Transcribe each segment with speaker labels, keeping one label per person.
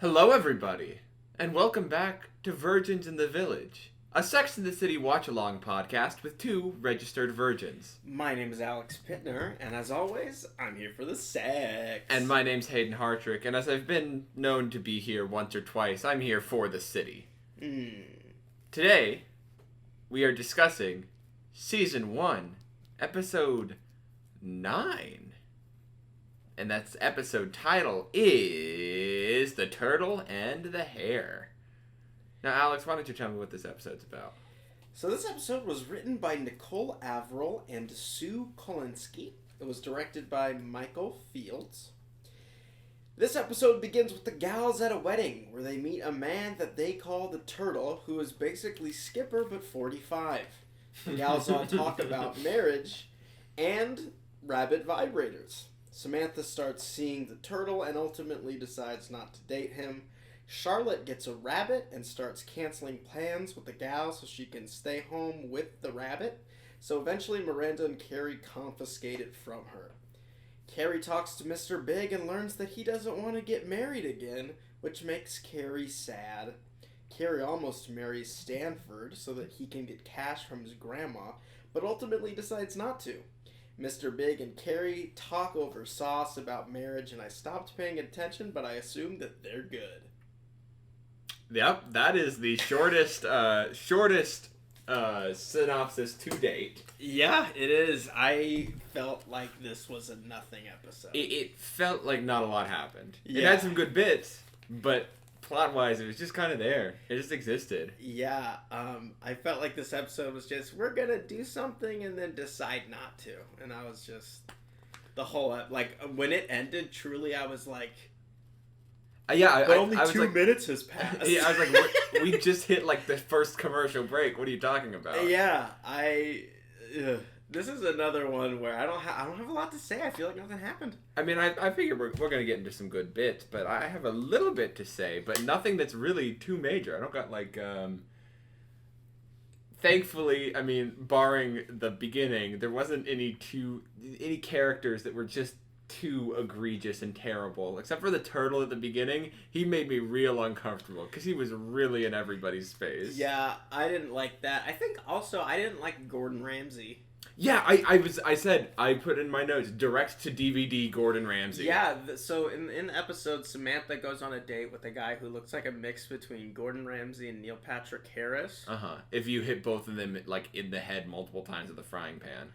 Speaker 1: Hello, everybody, and welcome back to Virgins in the Village, a Sex and the City watch-along podcast with two registered virgins.
Speaker 2: My name is Alex Pittner, and as always, I'm here for the sex.
Speaker 1: And my name's Hayden Hartrick, and as I've been known to be here once or twice, I'm here for the city. Today, we are discussing Season 1, Episode 9. And that's episode title is The Turtle and the Hare. Now, Alex, why don't you tell me what this episode's about?
Speaker 2: So this episode was written by Nicole Averill and Sue Kolinsky. It was directed by Michael Fields. This episode begins with the gals at a wedding, where they meet a man that they call the Turtle, who is basically Skipper but 45. The gals all talk about marriage and rabbit vibrators. Samantha starts seeing the Turtle and ultimately decides not to date him. Charlotte gets a rabbit and starts canceling plans with the gal so she can stay home with the rabbit. So eventually Miranda and Carrie confiscate it from her. Carrie talks to Mr. Big and learns that he doesn't want to get married again, which makes Carrie sad. Carrie almost marries Stanford so that he can get cash from his grandma, but ultimately decides not to. Mr. Big and Carrie talk over sauce about marriage, and I stopped paying attention, but I assumed that they're good.
Speaker 1: Yep, that is the shortest synopsis to date.
Speaker 2: Yeah, it is. I felt like this was a nothing episode.
Speaker 1: It felt like not a lot happened.
Speaker 2: Yeah.
Speaker 1: It had some good bits, but plot-wise, it was just kind of there. It just existed.
Speaker 2: Yeah, I felt like this episode was just, we're gonna do something and then decide not to. And I was just, the whole, like, when it ended, truly, I was like, only
Speaker 1: I was
Speaker 2: 2
Speaker 1: like,
Speaker 2: minutes has passed.
Speaker 1: Yeah, I was like, we just hit like the first commercial break. What are you talking about?
Speaker 2: Yeah, this is another one where I don't have a lot to say. I feel like nothing happened.
Speaker 1: I mean, I figure we're going to get into some good bits, but I have a little bit to say, but nothing that's really too major. I don't got like, thankfully, I mean, barring the beginning, there wasn't any characters that were just too egregious and terrible. Except for the Turtle at the beginning, he made me real uncomfortable because he was really in everybody's face.
Speaker 2: Yeah, I didn't like that. I think also I didn't like Gordon Ramsay.
Speaker 1: Yeah, I put in my notes, direct to DVD Gordon Ramsay.
Speaker 2: Yeah, so in the episode, Samantha goes on a date with a guy who looks like a mix between Gordon Ramsay and Neil Patrick Harris.
Speaker 1: If you hit both of them like in the head multiple times with a frying pan.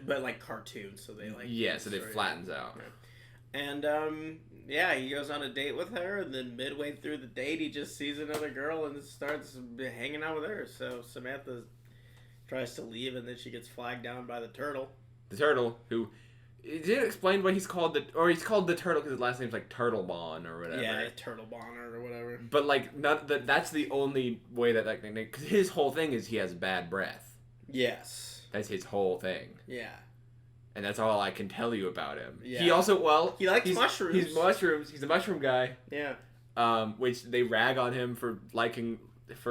Speaker 2: But like cartoons, so they like...
Speaker 1: Yeah, so they flattens out.
Speaker 2: And, yeah, he goes on a date with her, and then midway through the date, he just sees another girl and starts hanging out with her. So Samantha tries to leave, and then she gets flagged down by the Turtle.
Speaker 1: The Turtle, who... Did it explain why he's called he's called the Turtle because his last name's like Turtlebon or whatever.
Speaker 2: Yeah, Turtlebon or whatever.
Speaker 1: But like, that's the only way that thing... Because his whole thing is he has bad breath.
Speaker 2: Yes.
Speaker 1: That's his whole thing.
Speaker 2: Yeah.
Speaker 1: And that's all I can tell you about him.
Speaker 2: Yeah.
Speaker 1: He also,
Speaker 2: he likes mushrooms.
Speaker 1: He's mushrooms. He's a mushroom guy.
Speaker 2: Yeah.
Speaker 1: Which they rag on him for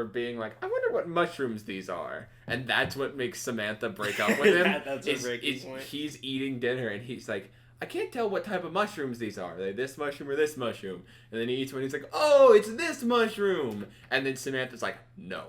Speaker 1: being like, I wonder what mushrooms these are. And that's what makes Samantha break up with him.
Speaker 2: That's a breaking point.
Speaker 1: He's eating dinner and he's like, I can't tell what type of mushrooms these are. Are they this mushroom or this mushroom? And then he eats one and he's like, oh, it's this mushroom. And then Samantha's like, no,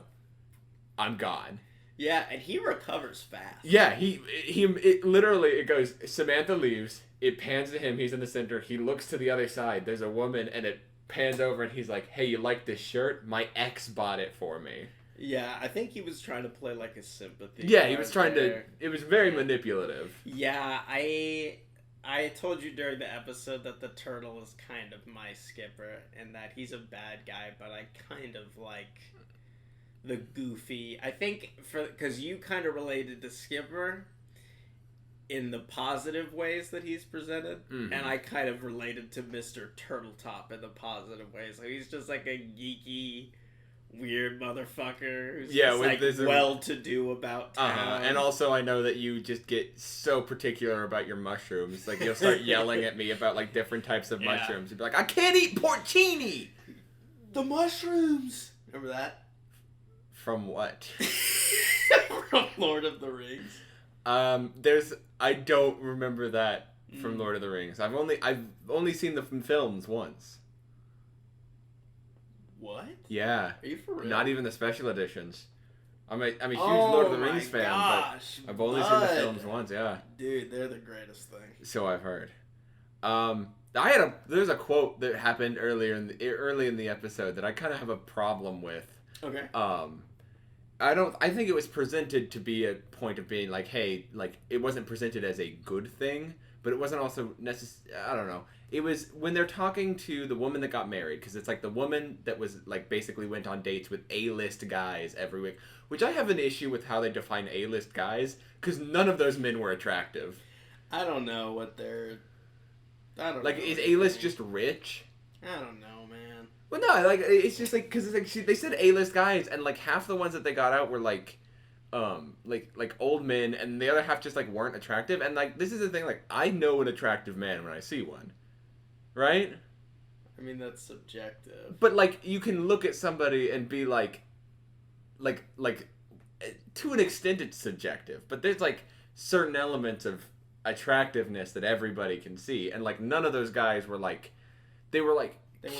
Speaker 1: I'm gone.
Speaker 2: Yeah, and he recovers fast.
Speaker 1: Yeah, it literally, it goes, Samantha leaves, it pans to him, he's in the center, he looks to the other side, there's a woman, and it pans over and he's like, hey, you like this shirt? My ex bought it for me.
Speaker 2: Yeah, I think he was trying to play like a sympathy.
Speaker 1: Yeah, he was trying to, it was very manipulative.
Speaker 2: Yeah, I told you during the episode that the Turtle is kind of my Skipper, and that he's a bad guy, but I kind of like... the goofy, I think, because you kind of related to Skipper in the positive ways that he's presented, and I kind of related to Mr. Turtletop in the positive ways. Like, he's just like a geeky, weird motherfucker who's just like well-to-do about town.
Speaker 1: And also, I know that you just get so particular about your mushrooms. Like, you'll start yelling at me about like different types of mushrooms. You'll be like, I can't eat porcini!
Speaker 2: The mushrooms! Remember that?
Speaker 1: From what?
Speaker 2: From Lord of the Rings.
Speaker 1: I don't remember that from Lord of the Rings. I've only seen the films once.
Speaker 2: What?
Speaker 1: Yeah.
Speaker 2: Are you for real?
Speaker 1: Not even the special editions. I'm a huge Lord of the Rings fan, but I've only seen the films once. Yeah.
Speaker 2: Dude, they're the greatest thing.
Speaker 1: So I've heard. There's a quote that happened early in the episode that I kind of have a problem with.
Speaker 2: Okay.
Speaker 1: I think it was presented to be a point of being like, hey, like it wasn't presented as a good thing, but it wasn't also I don't know. It was when they're talking to the woman that got married, because it's like the woman that was like basically went on dates with A-list guys every week, which I have an issue with how they define A-list guys, because none of those men were attractive.
Speaker 2: I don't know what they're. I don't
Speaker 1: like
Speaker 2: know.
Speaker 1: Is A-list just rich?
Speaker 2: I don't know, man.
Speaker 1: Well, no, like it's just like because it's like they said A-list guys, and like half the ones that they got out were like old men, and the other half just like weren't attractive. And like this is the thing, like I know an attractive man when I see one, right?
Speaker 2: I mean that's subjective.
Speaker 1: But like you can look at somebody and be like to an extent it's subjective, but there's like certain elements of attractiveness that everybody can see, and like none of those guys were like they were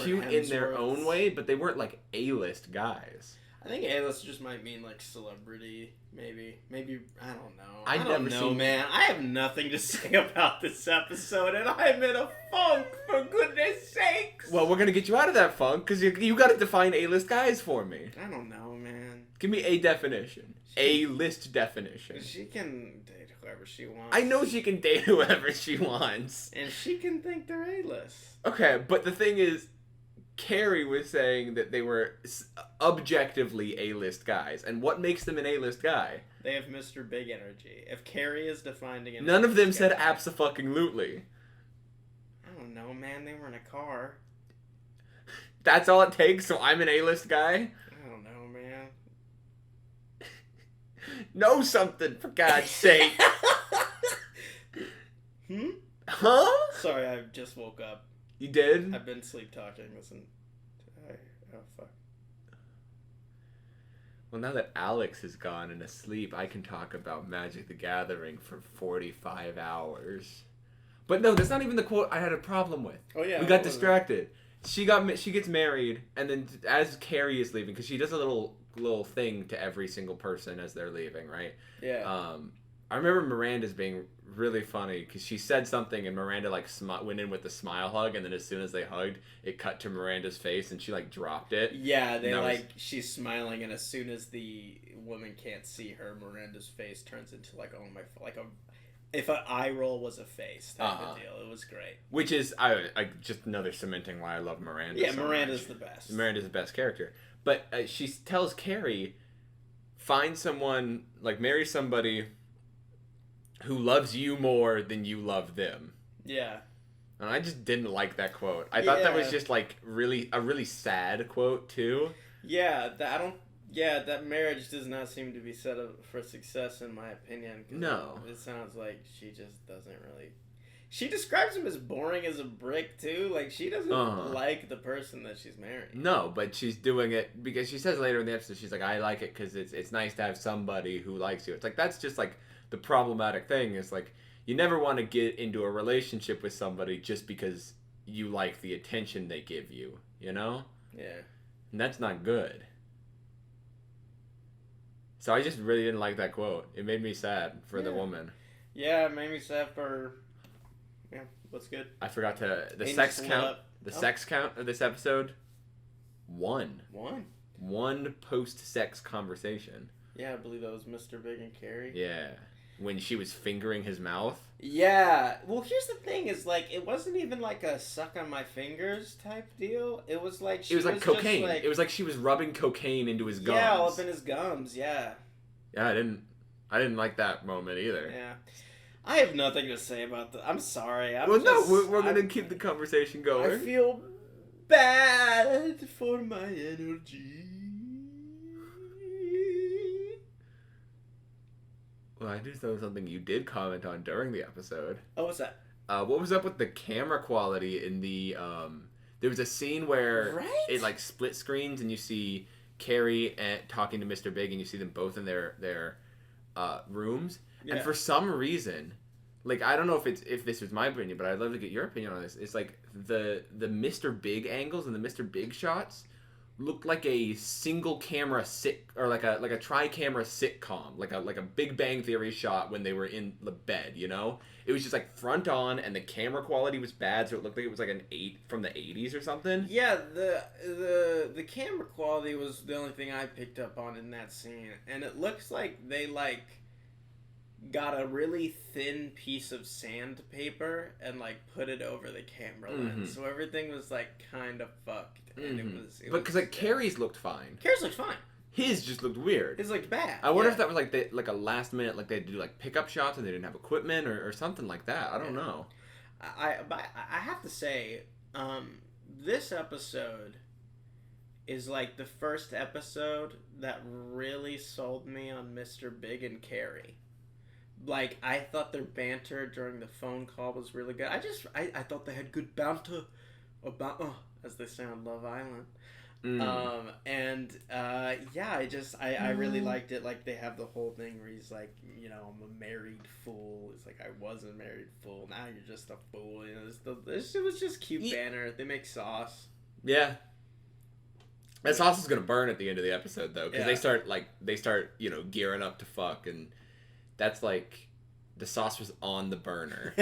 Speaker 1: cute in their own way, but they weren't like A-list guys.
Speaker 2: I think A-list just might mean like celebrity, maybe I don't know.
Speaker 1: I
Speaker 2: don't know, man. I have nothing to say about this episode, and I'm in a funk, for goodness sakes.
Speaker 1: Well, we're gonna get you out of that funk because you got to define A-list guys for me.
Speaker 2: I don't know, man.
Speaker 1: Give me a definition. A-list definition.
Speaker 2: She can date whoever she wants.
Speaker 1: I know she can date whoever she wants.
Speaker 2: And she can think they're A-list.
Speaker 1: Okay, but the thing is, Carrie was saying that they were objectively A-list guys. And what makes them an A-list guy?
Speaker 2: They have Mr. Big energy. If Carrie is defining it,
Speaker 1: none of them said abso-fucking-lutely.
Speaker 2: I don't know, man. They were in a car.
Speaker 1: That's all it takes, so I'm an A-list guy?
Speaker 2: I don't know, man.
Speaker 1: Know something, for God's sake. Huh?
Speaker 2: Sorry, I just woke up.
Speaker 1: You did?
Speaker 2: I've been sleep talking. Listen. Oh, fuck.
Speaker 1: Well, now that Alex is gone and asleep, I can talk about Magic the Gathering for 45 hours. But no, that's not even the quote I had a problem with.
Speaker 2: Oh, yeah.
Speaker 1: We got distracted. She gets married, and then as Carrie is leaving, because she does a little thing to every single person as they're leaving, right?
Speaker 2: Yeah.
Speaker 1: I remember Miranda's being really funny because she said something and Miranda like went in with the smile hug, and then as soon as they hugged, it cut to Miranda's face and she like dropped it.
Speaker 2: Yeah, she's smiling, and as soon as the woman can't see her, Miranda's face turns into like if an eye roll was a face type of deal. It was great.
Speaker 1: Which is I just another cementing why I love Miranda.
Speaker 2: Yeah,
Speaker 1: so
Speaker 2: Miranda's
Speaker 1: much.
Speaker 2: the best.
Speaker 1: Miranda's the best character, but she tells Carrie, find someone, like marry somebody who loves you more than you love them.
Speaker 2: Yeah.
Speaker 1: And I just didn't like that quote. I thought that was just like a really sad quote too.
Speaker 2: Yeah, that marriage does not seem to be set up for success in my opinion.
Speaker 1: No.
Speaker 2: It sounds like she just doesn't really. She describes him as boring as a brick too. Like she doesn't like the person that she's marrying.
Speaker 1: No, but she's doing it because she says later in the episode, she's like, I like it because it's nice to have somebody who likes you. It's like that's just like the problematic thing is like you never want to get into a relationship with somebody just because you like the attention they give you, you know?
Speaker 2: Yeah. And
Speaker 1: that's not good. So I just really didn't like that quote. It made me sad for the woman.
Speaker 2: Yeah, it made me sad for... Yeah, what's good?
Speaker 1: I forgot the sex count. The sex count of this episode. 1. 1 post-sex conversation.
Speaker 2: Yeah, I believe that was Mr. Big and Carrie.
Speaker 1: Yeah. When she was fingering his mouth.
Speaker 2: Yeah. Well, here's the thing is, like, it wasn't even like a suck on my fingers type deal. It was like
Speaker 1: it was like cocaine. It was like she was rubbing cocaine into his gums.
Speaker 2: Yeah, all up in his gums, yeah.
Speaker 1: Yeah, I didn't like that moment either.
Speaker 2: Yeah. I have nothing to say about that. I'm sorry.
Speaker 1: We're going to keep the conversation going.
Speaker 2: I feel bad for my energy.
Speaker 1: Well, I do know something you did comment on during the episode.
Speaker 2: Oh, what's that?
Speaker 1: What was up with the camera quality in the... there was a scene where it like split screens and you see Carrie talking to Mr. Big and you see them both in their rooms. Yeah. And for some reason, like I don't know if this was my opinion, but I'd love to get your opinion on this. It's like the Mr. Big angles and the Mr. Big shots looked like a single camera or like a tri-camera sitcom, like a Big Bang Theory shot when they were in the bed, you know? It was just like front on, and the camera quality was bad, so it looked like it was like an 8 from the 80s or something.
Speaker 2: Yeah, the camera quality was the only thing I picked up on in that scene, and it looks like they like got a really thin piece of sandpaper and like put it over the camera lens, so everything was like kind of fucked, and it was.
Speaker 1: But because like Carrie's looked fine.
Speaker 2: Carrie's looked fine.
Speaker 1: His just looked weird.
Speaker 2: His looked bad.
Speaker 1: I wonder if that was like a last minute, like they do like pickup shots and they didn't have equipment or something like that. I don't know.
Speaker 2: I have to say, this episode is like the first episode that really sold me on Mr. Big and Carrie. Like, I thought their banter during the phone call was really good. I thought they had good banter about, as they say on Love Island. I really liked it. Like, they have the whole thing where he's like, you know, I'm a married fool. It's like, I was a married fool. Now you're just a fool. You know, it was just cute banner. They make sauce.
Speaker 1: Yeah. That sauce is gonna burn at the end of the episode though, because they start you know gearing up to fuck, and that's like the sauce was on the burner.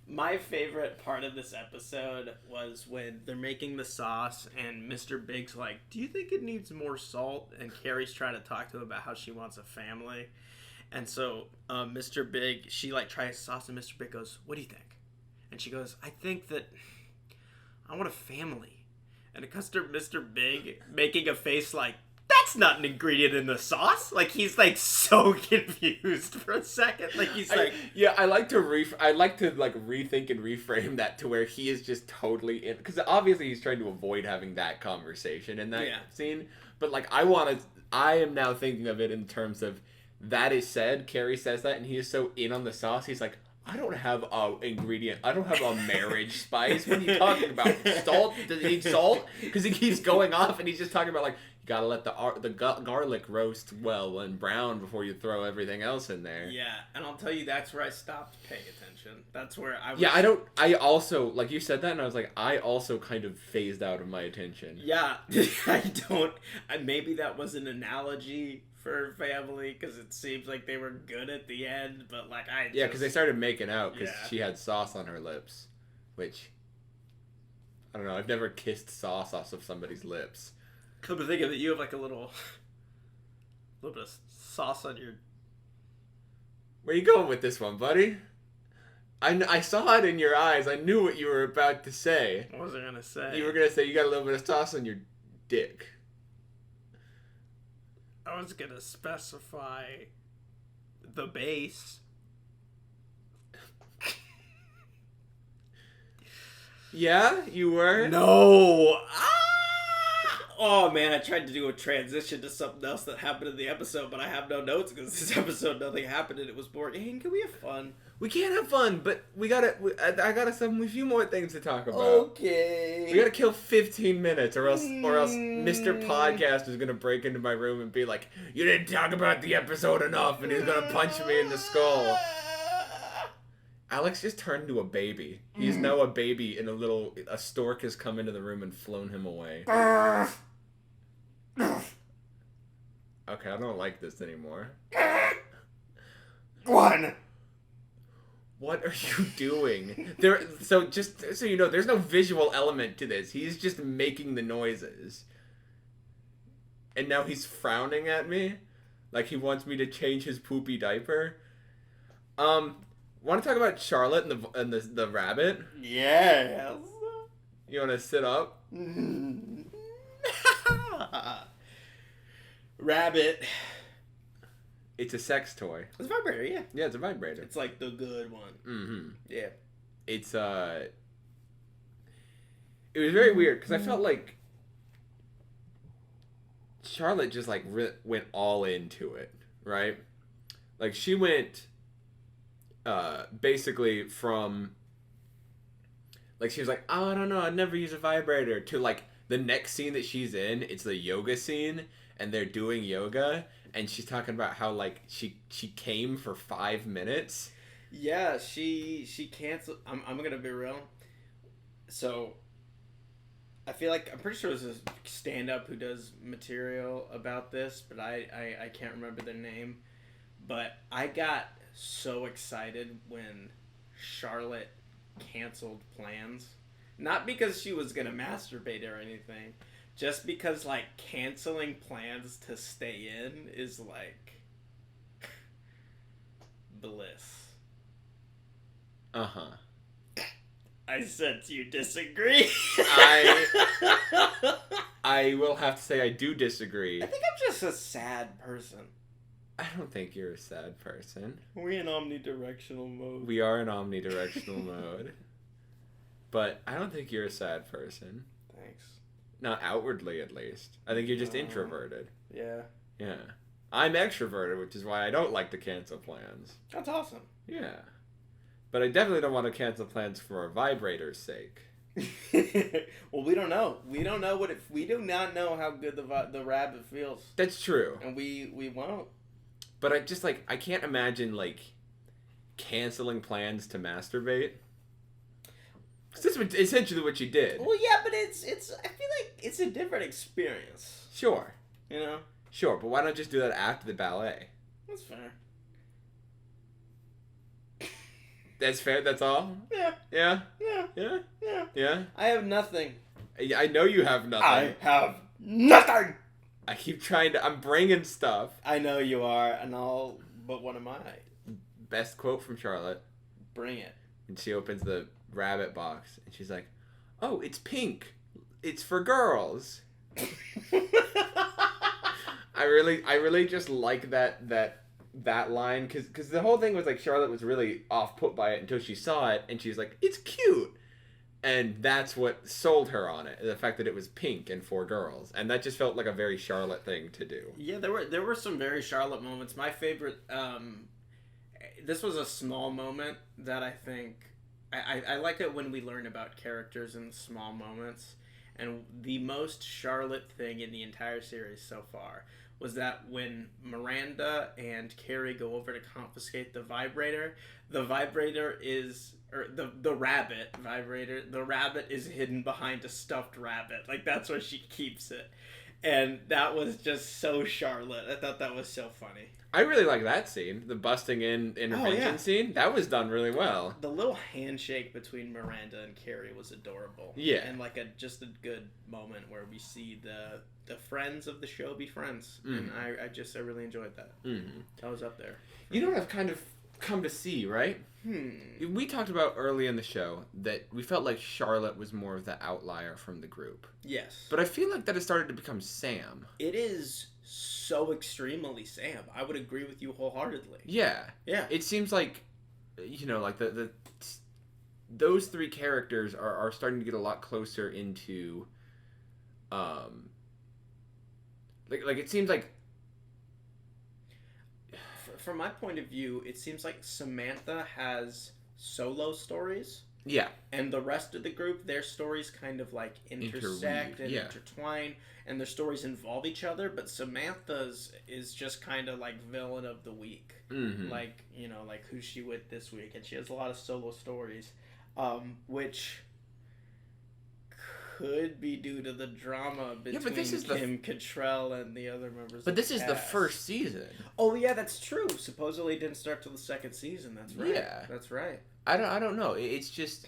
Speaker 2: My favorite part of this episode was when they're making the sauce and Mr. Big's like, do you think it needs more salt? And Carrie's trying to talk to him about how she wants a family. And so Mr. Big, she like tries sauce and Mr. Big goes, what do you think? And she goes, I think that I want a family. And it cuts to Mr. Big making a face like, that's not an ingredient in the sauce. Like, he's like so confused for a second. Like, he's like,
Speaker 1: I like to rethink and reframe that to where he is just totally in, because obviously he's trying to avoid having that conversation in that scene. But like, I am now thinking of it in terms of that is said. Carrie says that, and he is so in on the sauce. He's like, I don't have a ingredient. I don't have a marriage spice. What are you talking about? Salt? Does he need salt? Because he keeps going off, and he's just talking about like, you gotta let the garlic roast well and brown before you throw everything else in there.
Speaker 2: Yeah, and I'll tell you, that's where I stopped paying attention. That's where I was...
Speaker 1: Yeah, I also, like you said that, and I was like, I also kind of phased out of my attention.
Speaker 2: Yeah, maybe that was an analogy for family, because it seems like they were good at the end, but like
Speaker 1: Yeah, because they started making out because she had sauce on her lips, which, I don't know, I've never kissed sauce off of somebody's lips.
Speaker 2: Come to think of it, you have like a little bit of sauce on your...
Speaker 1: Where you going with this one, buddy? I saw it in your eyes. I knew what you were about to say.
Speaker 2: What was I going to say?
Speaker 1: You were going to say you got a little bit of sauce on your dick.
Speaker 2: I was going to specify the base.
Speaker 1: Yeah, you were?
Speaker 2: No! Oh man, I tried to do a transition to something else that happened in the episode, but I have no notes because this episode nothing happened and it was boring. Hey, can we have fun?
Speaker 1: We can't have fun, but I got a few more things to talk about.
Speaker 2: Okay.
Speaker 1: We gotta kill 15 minutes, or else Mr. Podcast is gonna break into my room and be like, "You didn't talk about the episode enough," and he's gonna punch me in the skull. Alex just turned into a baby. He's now a baby, and a stork has come into the room and flown him away. Okay, I don't like this anymore.
Speaker 2: One.
Speaker 1: What are you doing? Just so you know, there's no visual element to this. He's just making the noises. And now he's frowning at me, like he wants me to change his poopy diaper. Want to talk about Charlotte and the rabbit?
Speaker 2: Yes.
Speaker 1: You want to sit up?
Speaker 2: Rabbit.
Speaker 1: It's a sex toy.
Speaker 2: It's a vibrator, yeah.
Speaker 1: Yeah, it's a vibrator.
Speaker 2: It's like the good one.
Speaker 1: Mm-hmm.
Speaker 2: Yeah.
Speaker 1: It's it was very weird because I felt like Charlotte just like went all into it, right? Like she went basically from like she was like, oh, I don't know, I'd never use a vibrator, to like the next scene that she's in, it's the yoga scene and they're doing yoga and she's talking about how like she came for 5 minutes.
Speaker 2: Yeah, she canceled. I'm gonna be real. So I feel like I'm pretty sure there's a stand-up who does material about this, but I can't remember their name. But I got so excited when Charlotte canceled plans. Not because she was gonna masturbate or anything, just because like canceling plans to stay in is like bliss.
Speaker 1: Uh-huh.
Speaker 2: I sense you disagree.
Speaker 1: I will have to say I do disagree.
Speaker 2: I think I'm just a sad person.
Speaker 1: I don't think you're a sad person.
Speaker 2: We're in omnidirectional mode.
Speaker 1: We are in omnidirectional mode. But I don't think you're a sad person.
Speaker 2: Thanks.
Speaker 1: Not outwardly, at least. I think you're just introverted.
Speaker 2: Yeah.
Speaker 1: Yeah. I'm extroverted, which is why I don't like to cancel plans.
Speaker 2: That's awesome.
Speaker 1: Yeah. But I definitely don't want to cancel plans for a vibrator's sake.
Speaker 2: Well, we don't know. We don't know we do not know how good the rabbit feels.
Speaker 1: That's true.
Speaker 2: And we won't.
Speaker 1: But I can't imagine, like, canceling plans to masturbate. Because that's essentially what you did.
Speaker 2: Well, yeah, but it's. I feel like it's a different experience.
Speaker 1: Sure.
Speaker 2: You know?
Speaker 1: Sure, but why not just do that after the ballet?
Speaker 2: That's fair.
Speaker 1: That's fair, that's all?
Speaker 2: Yeah.
Speaker 1: Yeah?
Speaker 2: Yeah.
Speaker 1: Yeah?
Speaker 2: Yeah.
Speaker 1: Yeah?
Speaker 2: I have nothing.
Speaker 1: I know you have nothing.
Speaker 2: I have nothing!
Speaker 1: I keep trying to... I'm bringing stuff.
Speaker 2: I know you are, but what am I?
Speaker 1: Best quote from Charlotte.
Speaker 2: Bring it.
Speaker 1: And she opens the rabbit box, and she's like, "Oh, it's pink. It's for girls." I really just like that line, because the whole thing was like Charlotte was really off put by it until she saw it, and she was like, "It's cute," and that's what sold her on it, the fact that it was pink and for girls, and that just felt like a very Charlotte thing to do.
Speaker 2: Yeah, there were some very Charlotte moments. My favorite, this was a small moment that I think I like it when we learn about characters in small moments. And the most Charlotte thing in the entire series so far was that when Miranda and Carrie go over to confiscate the vibrator is, or the rabbit vibrator, the rabbit is hidden behind a stuffed rabbit. Like, that's where she keeps it. And that was just so Charlotte. I thought that was so funny.
Speaker 1: I really like that scene, the busting in intervention scene. That was done really well.
Speaker 2: The little handshake between Miranda and Carrie was adorable.
Speaker 1: Yeah.
Speaker 2: And like just a good moment where we see the friends of the show be friends. And I really enjoyed that. That was up there.
Speaker 1: You know what I've kind of come to see, right? We talked about early in the show that we felt like Charlotte was more of the outlier from the group.
Speaker 2: Yes.
Speaker 1: But I feel like that has started to become Sam.
Speaker 2: It is so extremely Sam. I would agree with you wholeheartedly.
Speaker 1: Yeah.
Speaker 2: Yeah.
Speaker 1: It seems like, you know, like those three characters are starting to get a lot closer into, like it seems like,
Speaker 2: from my point of view, it seems like Samantha has solo stories.
Speaker 1: Yeah.
Speaker 2: And the rest of the group, their stories kind of like intersect and intertwine, and their stories involve each other, but Samantha's is just kind of like villain of the week. Like, you know, like who's she with this week? And she has a lot of solo stories, which could be due to the drama between Kim Cattrall and the other members.
Speaker 1: But this is the first season.
Speaker 2: Oh yeah, that's true. Supposedly it didn't start till the second season. That's right.
Speaker 1: Yeah,
Speaker 2: that's right.
Speaker 1: I don't know. It's just,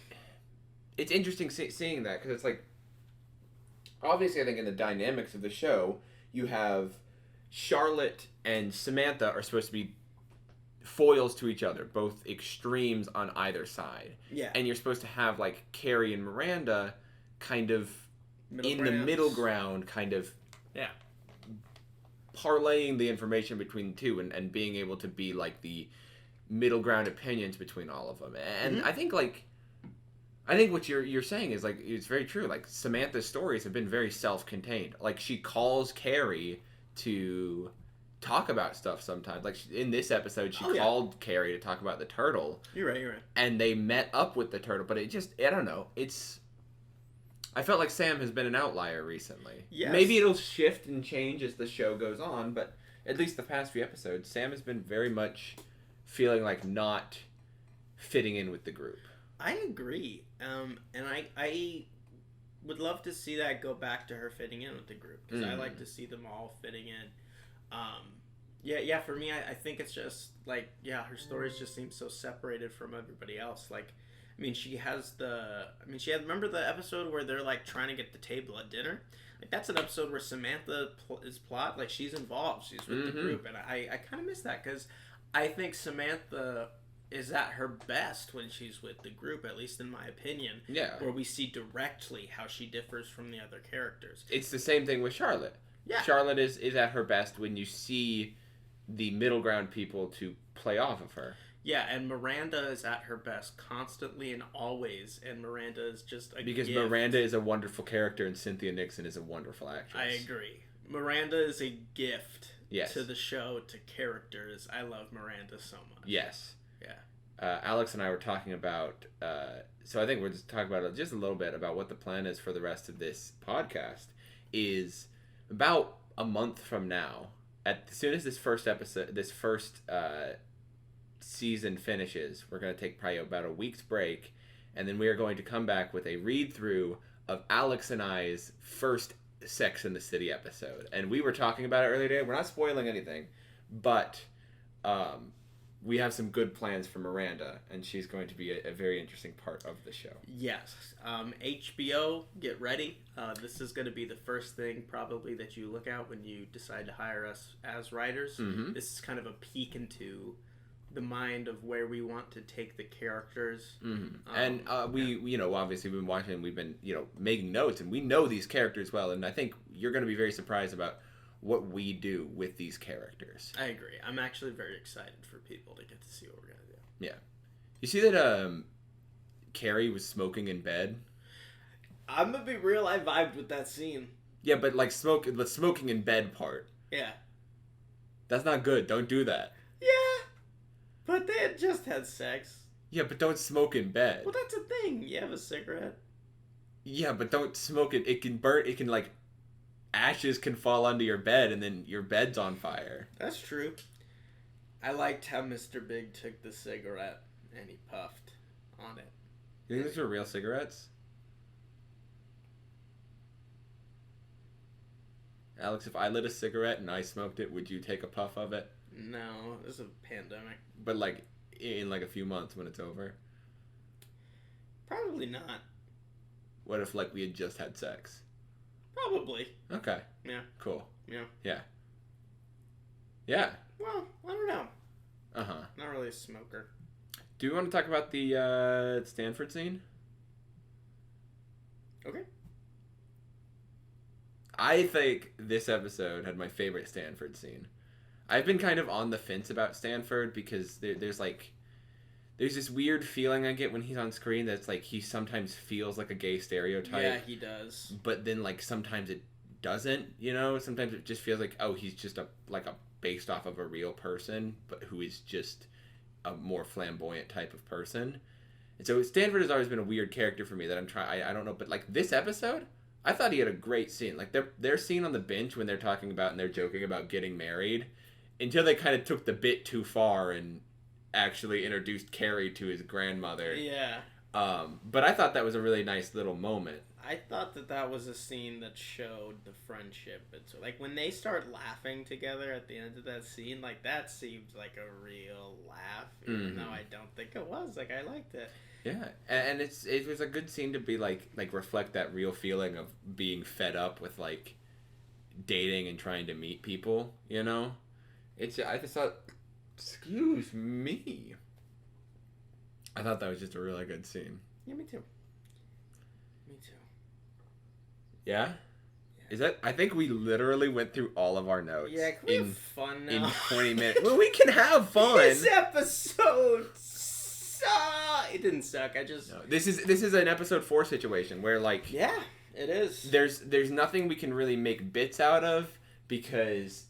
Speaker 1: it's interesting seeing that, because it's like, obviously I think in the dynamics of the show, you have Charlotte and Samantha are supposed to be foils to each other, both extremes on either side.
Speaker 2: Yeah.
Speaker 1: And you're supposed to have like Carrie and Miranda kind of the middle ground, kind of parlaying the information between the two and being able to be like the middle ground opinions between all of them. And I think what you're saying is like, it's very true. Like, Samantha's stories have been very self-contained. Like, she calls Carrie to talk about stuff sometimes. Like, in this episode, she called Carrie to talk about the turtle.
Speaker 2: You're right.
Speaker 1: And they met up with the turtle, but it just, I don't know. I felt like Sam has been an outlier recently.
Speaker 2: Yes.
Speaker 1: Maybe it'll shift and change as the show goes on, but at least the past few episodes, Sam has been very much feeling like not fitting in with the group.
Speaker 2: I agree. And I
Speaker 3: would love to see that go back to her fitting in with the group, because I like to see them all fitting in. Yeah. For me, I think it's just like, her stories just seem so separated from everybody else. Like, I mean, remember the episode where they're like trying to get the table at dinner? Like, that's an episode where Samantha is plot, like, she's involved, she's with the group, and I kind of miss that, because I think Samantha is at her best when she's with the group, at least in my opinion.
Speaker 1: Yeah.
Speaker 3: Where we see directly how she differs from the other characters.
Speaker 1: It's the same thing with Charlotte.
Speaker 3: Yeah.
Speaker 1: Charlotte is at her best when you see the middle ground people to play off of her.
Speaker 3: Yeah, and Miranda is at her best constantly and always, and Miranda is just a
Speaker 1: Because
Speaker 3: gift.
Speaker 1: Miranda is a wonderful character and Cynthia Nixon is a wonderful actress.
Speaker 3: I agree. Miranda is a gift
Speaker 1: Yes.
Speaker 3: to the show, to characters. I love Miranda so much.
Speaker 1: Yes.
Speaker 3: Yeah.
Speaker 1: Alex and I were talking about, so I think we're just talking about just a little bit about what the plan is for the rest of this podcast. Is about a month from now, as soon as this first season finishes, we're going to take probably about a week's break, and then we are going to come back with a read-through of Alex and I's first Sex in the City episode. And we were talking about it earlier today. We're not spoiling anything, but we have some good plans for Miranda, and she's going to be a very interesting part of the show.
Speaker 3: Yes. HBO, get ready. This is going to be the first thing probably that you look at when you decide to hire us as writers.
Speaker 1: Mm-hmm.
Speaker 3: This is kind of a peek into the mind of where we want to take the characters.
Speaker 1: Mm-hmm. And we obviously we've been watching, we've been, making notes, and we know these characters well, and I think you're going to be very surprised about what we do with these characters.
Speaker 3: I agree. I'm actually very excited for people to get to see what we're going to do.
Speaker 1: Yeah. You see that Carrie was smoking in bed?
Speaker 3: I'm going to be real, I vibed with that scene.
Speaker 1: Yeah, but like the smoking in bed part.
Speaker 3: Yeah.
Speaker 1: That's not good. Don't do that.
Speaker 3: Yeah. But they had just had sex.
Speaker 1: Yeah, but don't smoke in bed.
Speaker 3: Well, that's a thing. You have a cigarette.
Speaker 1: Yeah, but don't smoke it. It can burn. It can, like, ashes can fall onto your bed, and then your bed's on fire.
Speaker 3: That's true. I liked how Mr. Big took the cigarette and he puffed on it.
Speaker 1: You think those are real cigarettes? Alex, if I lit a cigarette and I smoked it, would you take a puff of it?
Speaker 3: No, it's a pandemic.
Speaker 1: But, like, in, like, a few months when it's over?
Speaker 3: Probably not.
Speaker 1: What if, like, we had just had sex?
Speaker 3: Probably.
Speaker 1: Okay.
Speaker 3: Yeah.
Speaker 1: Cool.
Speaker 3: Yeah.
Speaker 1: Yeah. Yeah.
Speaker 3: Well, I don't know.
Speaker 1: Uh-huh.
Speaker 3: Not really a smoker.
Speaker 1: Do you want to talk about the Stanford scene?
Speaker 3: Okay.
Speaker 1: I think this episode had my favorite Stanford scene. I've been kind of on the fence about Stanford because there's this weird feeling I get when he's on screen that's like he sometimes feels like a gay stereotype.
Speaker 3: Yeah, he does.
Speaker 1: But then like sometimes it doesn't, Sometimes it just feels like, oh, he's just a based off of a real person, but who is just a more flamboyant type of person. And so Stanford has always been a weird character for me that I don't know, but like this episode, I thought he had a great scene. Like their scene on the bench when they're talking about and they're joking about getting married, until they kind of took the bit too far and actually introduced Carrie to his grandmother.
Speaker 3: Yeah.
Speaker 1: But I thought that was a really nice little moment.
Speaker 3: I thought that was a scene that showed the friendship. And so, like, when they start laughing together at the end of that scene, like, that seemed like a real laugh, even though I don't think it was. Like, I liked it.
Speaker 1: Yeah, and it was a good scene to be, like reflect that real feeling of being fed up with, like, dating and trying to meet people, I just thought, excuse me. I thought that was just a really good scene.
Speaker 3: Yeah, me too. Me too.
Speaker 1: Yeah? Is that? I think we literally went through all of our notes.
Speaker 3: Yeah, can we have fun now?
Speaker 1: In 20 minutes. Well, we can have fun.
Speaker 3: This episode it didn't suck.
Speaker 1: No, this is an episode 4 situation where, like,
Speaker 3: yeah, it is.
Speaker 1: There's nothing we can really make bits out of because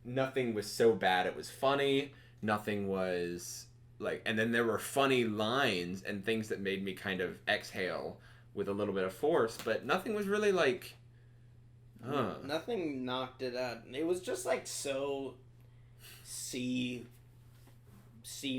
Speaker 1: nothing was so bad it was funny. Nothing was like, and then there were funny lines and things that made me kind of exhale with a little bit of force, but nothing was really like,
Speaker 3: Nothing knocked it out. It was just like so C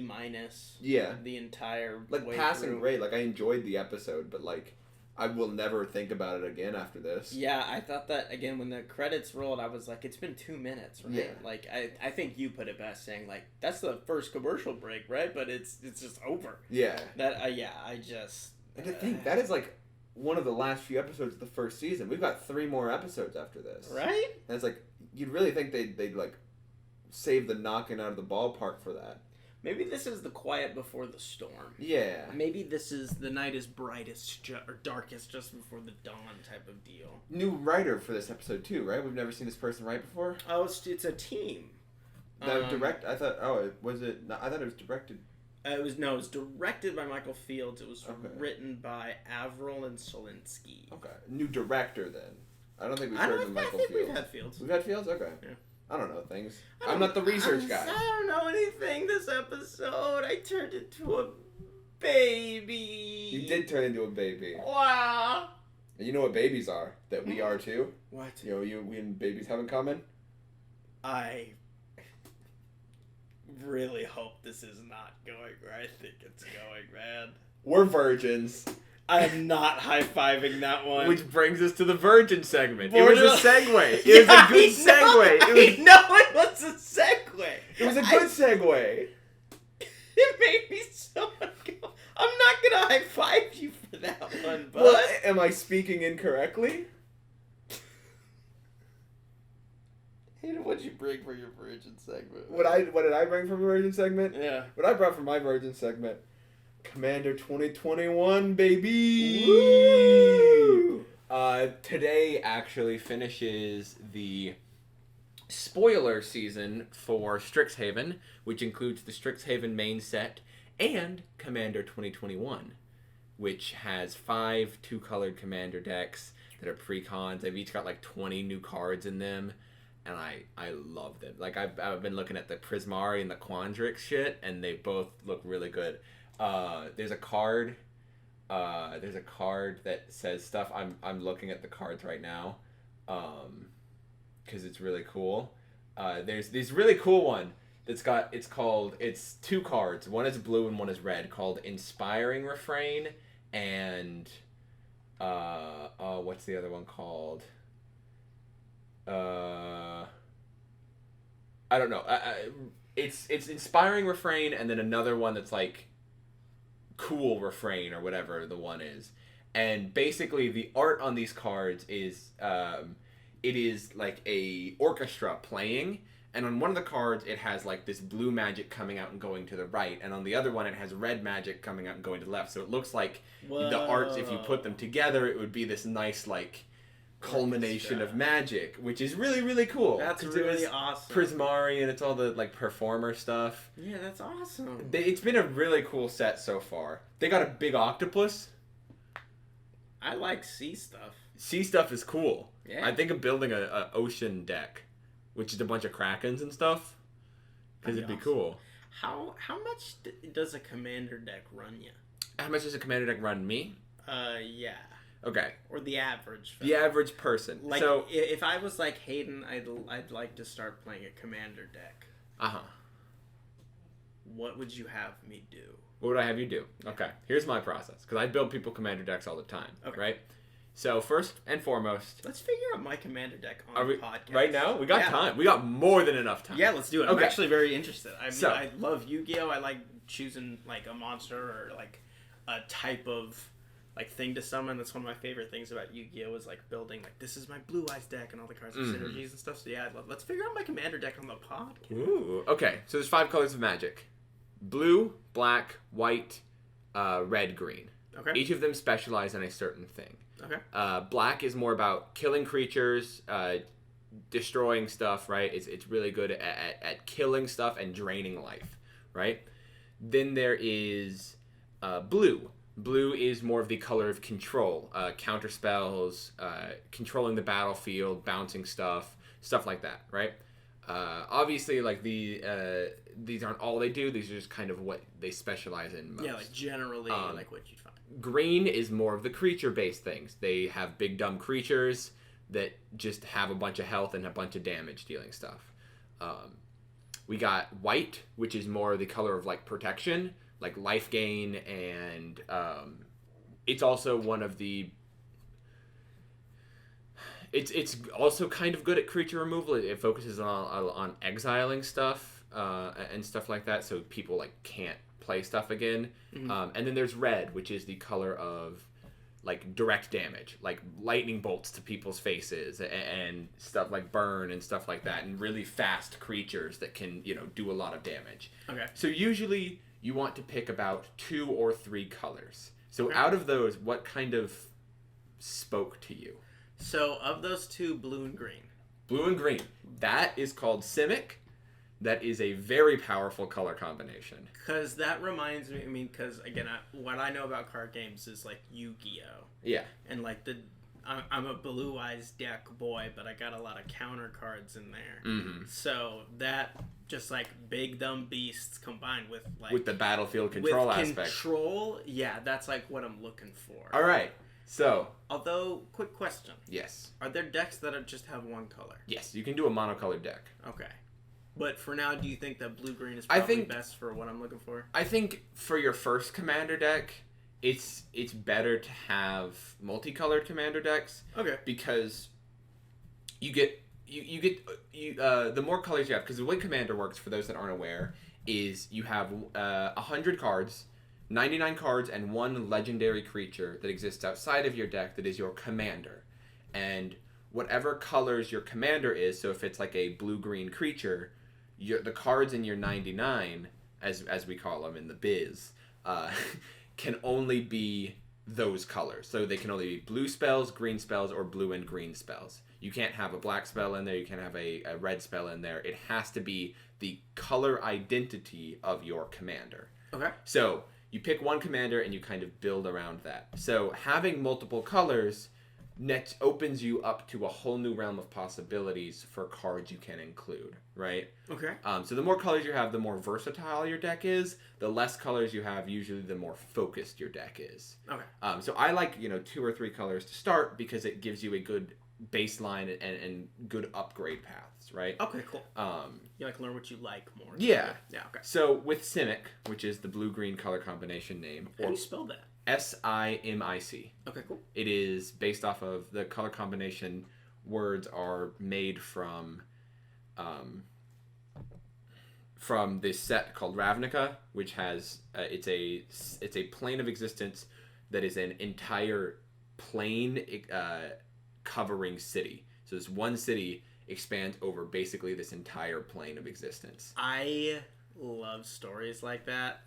Speaker 3: minus.
Speaker 1: Yeah.
Speaker 3: The entire
Speaker 1: like
Speaker 3: way
Speaker 1: passing
Speaker 3: through.
Speaker 1: grade. Like I enjoyed the episode, but like I will never think about it again after this.
Speaker 3: Yeah, I thought that, again, when the credits rolled, I was like, it's been 2 minutes, right?
Speaker 1: Yeah.
Speaker 3: Like, I think you put it best saying, like, that's the first commercial break, right? But it's just over.
Speaker 1: Yeah.
Speaker 3: That, yeah, I just...
Speaker 1: And to think, that is like one of the last few episodes of the first season. We've got 3 more episodes after this.
Speaker 3: Right?
Speaker 1: And it's like, you'd really think they'd like, save the knocking out of the ballpark for that.
Speaker 3: Maybe this is the quiet before the storm.
Speaker 1: Yeah.
Speaker 3: Maybe this is the night is brightest or darkest just before the dawn type of deal.
Speaker 1: New writer for this episode too, right? We've never seen this person write before.
Speaker 3: Oh, it's a team.
Speaker 1: Direct. I thought. Oh, was it? No, I thought it was directed.
Speaker 3: It was directed by Michael Fields. It was
Speaker 1: Okay.
Speaker 3: written by Avril and Solinsky.
Speaker 1: Okay. New director then. I don't think we've heard of Michael Fields.
Speaker 3: We've had Fields.
Speaker 1: We've had Fields. Okay.
Speaker 3: Yeah.
Speaker 1: I don't know things. I'm not the research guy.
Speaker 3: I don't know anything this episode. I turned into a baby.
Speaker 1: You did turn into a baby.
Speaker 3: Wow.
Speaker 1: And you know what babies are? That we are too.
Speaker 3: What?
Speaker 1: You know, we and babies have in common.
Speaker 3: I really hope this is not going where I think it's going, man.
Speaker 1: We're virgins.
Speaker 3: I'm not high-fiving that one.
Speaker 1: Which brings us to the virgin segment.
Speaker 3: Border-
Speaker 1: It was a segue. It was a good segue.
Speaker 3: I know it was a segue.
Speaker 1: It was a good segue.
Speaker 3: It made me so uncomfortable. I'm not gonna high-five you for that one, but...
Speaker 1: Well, am I speaking incorrectly?
Speaker 3: What'd you bring for your virgin segment?
Speaker 1: What did I bring from a virgin segment?
Speaker 3: Yeah.
Speaker 1: What I brought from my virgin segment, Commander 2021, baby.
Speaker 3: Woo!
Speaker 1: Today actually finishes the spoiler season for Strixhaven, which includes the Strixhaven main set and Commander 2021, which has 5 2-colored Commander decks that are pre-cons. They've each got like 20 new cards in them. And I love them. Like, I've been looking at the Prismari and the Quandrix shit, and they both look really good. There's a card that says stuff. I'm looking at the cards right now, because it's really cool. There's this really cool one it's 2 cards. One is blue and one is red, called Inspiring Refrain, and what's the other one called? I don't know. It's Inspiring Refrain, and then another one that's like Cool Refrain or whatever the one is. And basically, the art on these cards is it is like a orchestra playing, and on one of the cards it has like this blue magic coming out and going to the right, and on the other one it has red magic coming out and going to the left. So it looks like the arts, if you put them together, it would be this nice like culmination of magic, which is really, really cool.
Speaker 3: That's really awesome.
Speaker 1: Prismari, and it's all the like performer stuff.
Speaker 3: Yeah, that's awesome.
Speaker 1: It's been a really cool set so far. They got a big octopus.
Speaker 3: I like sea stuff.
Speaker 1: Sea stuff is cool.
Speaker 3: Yeah.
Speaker 1: I think of building a ocean deck, which is a bunch of krakens and stuff, because it'd be
Speaker 3: awesome.
Speaker 1: cool.
Speaker 3: How much does a commander deck run you?
Speaker 1: How much does a commander deck run me?
Speaker 3: Yeah.
Speaker 1: Okay.
Speaker 3: Or the average.
Speaker 1: The average person.
Speaker 3: Like,
Speaker 1: so
Speaker 3: if I was like Hayden, I'd like to start playing a commander deck. What would you have me do?
Speaker 1: What would I have you do? Okay, here's my process, because I build people commander decks all the time.
Speaker 3: Okay.
Speaker 1: Right. So first and foremost,
Speaker 3: Let's figure out my commander deck on the podcast.
Speaker 1: Right now? We got time. We got more than enough time.
Speaker 3: Yeah, let's do it. I'm
Speaker 1: Okay.
Speaker 3: actually very interested. I mean,
Speaker 1: So-
Speaker 3: I love Yu-Gi-Oh! I like choosing like a monster or like a type of like thing to summon. That's one of my favorite things about Yu-Gi-Oh! Is like building like, this is my Blue Eyes deck and all the cards with synergies and stuff. So yeah, let's figure out my commander deck on the podcast.
Speaker 1: Ooh. Okay, so there's 5 colors of magic: blue, black, white, red, green.
Speaker 3: Okay.
Speaker 1: Each of them specialize in a certain thing.
Speaker 3: Okay.
Speaker 1: Black is more about killing creatures, destroying stuff, right? It's really good at killing stuff and draining life, right? Then there is blue. Blue is more of the color of control, counter spells, controlling the battlefield, bouncing stuff like that, right? Obviously, like these aren't all they do. These are just kind of what they specialize in most.
Speaker 3: Yeah, like generally like what you'd find.
Speaker 1: Green is more of the creature-based things. They have big dumb creatures that just have a bunch of health and a bunch of damage dealing stuff. We got white, which is more the color of like protection, like life gain, and it's also one of the It's also kind of good at creature removal. It focuses on exiling stuff and stuff like that, so people like can't play stuff again. And then there's red, which is the color of like direct damage, like lightning bolts to people's faces and stuff like burn and stuff like that, and really fast creatures that can, you know, do a lot of damage.
Speaker 3: Okay.
Speaker 1: So usually you want to pick about 2 or 3 colors. So out of those, what kind of spoke to you?
Speaker 3: So of those 2, blue and green.
Speaker 1: Blue and green. That is called Simic. That is a very powerful color combination.
Speaker 3: Because that reminds me, I mean, because again, what I know about card games is like Yu-Gi-Oh!
Speaker 1: Yeah.
Speaker 3: And like I'm a Blue Eyes deck boy, but I got a lot of counter cards in there. So that just like big dumb beasts combined with like...
Speaker 1: With the battlefield control aspect.
Speaker 3: Control, yeah, that's like what I'm looking for.
Speaker 1: All right. So...
Speaker 3: Although, quick question.
Speaker 1: Yes.
Speaker 3: Are there decks that just have one color?
Speaker 1: Yes, you can do a monocolored deck.
Speaker 3: Okay. But for now, do you think that blue-green is probably best for what I'm looking for? I
Speaker 1: think for your first commander deck, it's better to have multicolored commander decks.
Speaker 3: Okay.
Speaker 1: Because you get the more colors you have, because the way commander works, for those that aren't aware, is you have 100 cards, 99 cards, and 1 legendary creature that exists outside of your deck that is your commander. And whatever colors your commander is, so if it's like a blue-green creature, the cards in your 99, as we call them in the biz, can only be those colors. So they can only be blue spells, green spells, or blue and green spells. You can't have a black spell in there. You can't have a red spell in there. It has to be the color identity of your commander.
Speaker 3: Okay.
Speaker 1: So you pick one commander and you kind of build around that. So having multiple colors next opens you up to a whole new realm of possibilities for cards you can include, right?
Speaker 3: Okay.
Speaker 1: So the more colors you have, the more versatile your deck is. The less colors you have, usually the more focused your deck is.
Speaker 3: Okay.
Speaker 1: So I like 2 or 3 colors to start because it gives you a good baseline and good upgrade paths, right?
Speaker 3: Okay, cool. You like learn what you like more.
Speaker 1: Yeah.
Speaker 3: Yeah. Okay.
Speaker 1: So with Simic, which is the blue-green color combination name,
Speaker 3: How do you spell that?
Speaker 1: SIMIC.
Speaker 3: Okay, cool.
Speaker 1: It is based off of the color combination. Words are made from this set called Ravnica, which has it's a plane of existence that is an entire plane covering city. So this one city expands over basically this entire plane of existence.
Speaker 3: I love stories like that,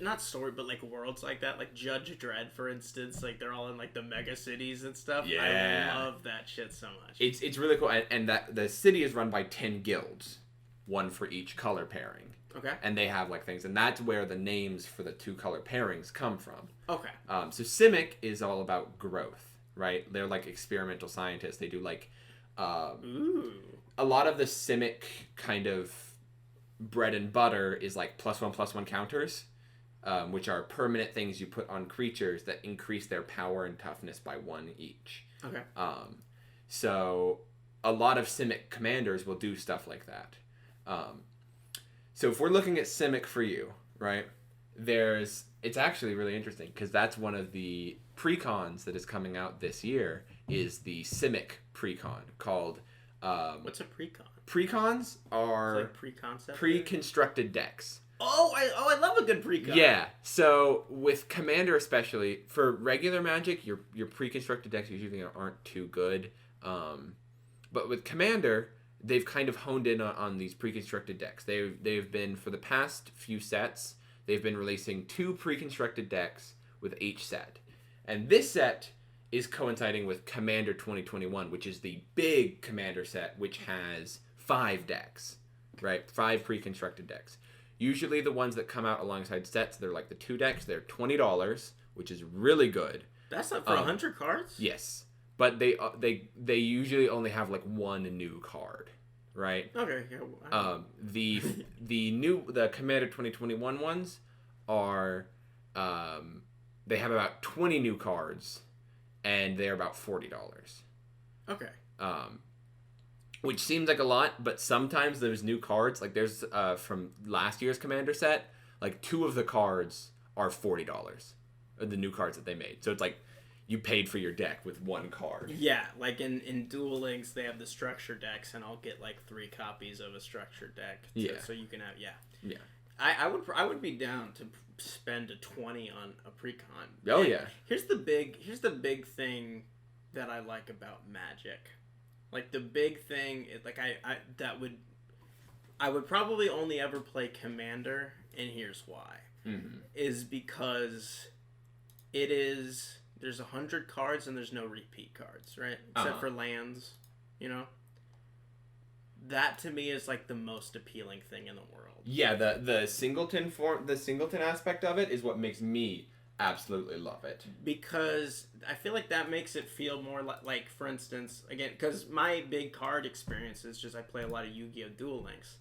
Speaker 3: not story, but like worlds like that, like Judge Dredd, for instance. Like they're all in like the mega cities and stuff.
Speaker 1: Yeah,
Speaker 3: I love that shit so much.
Speaker 1: It's really cool, and that the city is run by 10 guilds, 1 for each color pairing.
Speaker 3: Okay.
Speaker 1: And they have like things, and that's where the names for the 2 color pairings come from.
Speaker 3: Okay.
Speaker 1: So Simic is all about growth, right? They're like experimental scientists. They do like
Speaker 3: Ooh.
Speaker 1: A lot of the Simic kind of bread and butter is like +1/+1 counters. Which are permanent things you put on creatures that increase their power and toughness by 1 each.
Speaker 3: Okay.
Speaker 1: So a lot of Simic commanders will do stuff like that. So if we're looking at Simic for you, right, it's actually really interesting because that's one of the precons that is coming out this year is the Simic precon called...
Speaker 3: What's a precon?
Speaker 1: Precons are
Speaker 3: like pre-concept?
Speaker 1: Pre-constructed decks.
Speaker 3: Oh, I love a good precon.
Speaker 1: Yeah. So with Commander especially, for regular Magic, your pre-constructed decks usually aren't too good. But with Commander, they've kind of honed in on these pre-constructed decks. They've been, for the past few sets, they've been releasing 2 pre-constructed decks with each set. And this set is coinciding with Commander 2021, which is the big Commander set, which has 5 decks, right? 5 pre-constructed decks. Usually the ones that come out alongside sets, they're like the 2 decks. They're $20, which is really good.
Speaker 3: That's not for 100 cards?
Speaker 1: Yes. But they usually only have like 1 new card, right?
Speaker 3: Okay. Yeah.
Speaker 1: The Commander 2021 ones are they have about 20 new cards and they're about $40.
Speaker 3: Okay.
Speaker 1: Which seems like a lot, but sometimes those new cards, like there's from last year's Commander set, like 2 of the cards are $40, the new cards that they made. So it's like you paid for your deck with one card.
Speaker 3: Yeah, like in Duel Links, they have the structure decks, and I'll get like 3 copies of a structure deck. So you can have I would be down to spend a 20 on a precon.
Speaker 1: Oh
Speaker 3: and
Speaker 1: yeah.
Speaker 3: Here's the big thing that I like about Magic. Like the big thing, like I would probably only ever play Commander, and here's why.
Speaker 1: Mm-hmm.
Speaker 3: Is because there's 100 cards and there's no repeat cards, right? Except for lands, you know? That to me is like the most appealing thing in the world.
Speaker 1: Yeah, the singleton aspect of it is what makes me absolutely love it.
Speaker 3: Because I feel like that makes it feel more like for instance, again, because my big card experience is just I play a lot of Yu-Gi-Oh! Duel Links.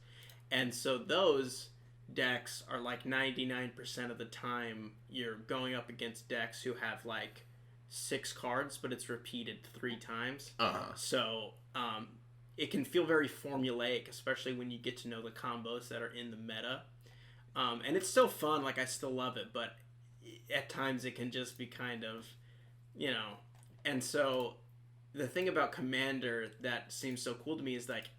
Speaker 3: And so those decks are like 99% of the time you're going up against decks who have like 6 cards, but it's repeated 3 times. So it can feel very formulaic, especially when you get to know the combos that are in the meta. And it's still fun, like I still love it, but at times it can just be kind of, you know. And so the thing about Commander that seems so cool to me is like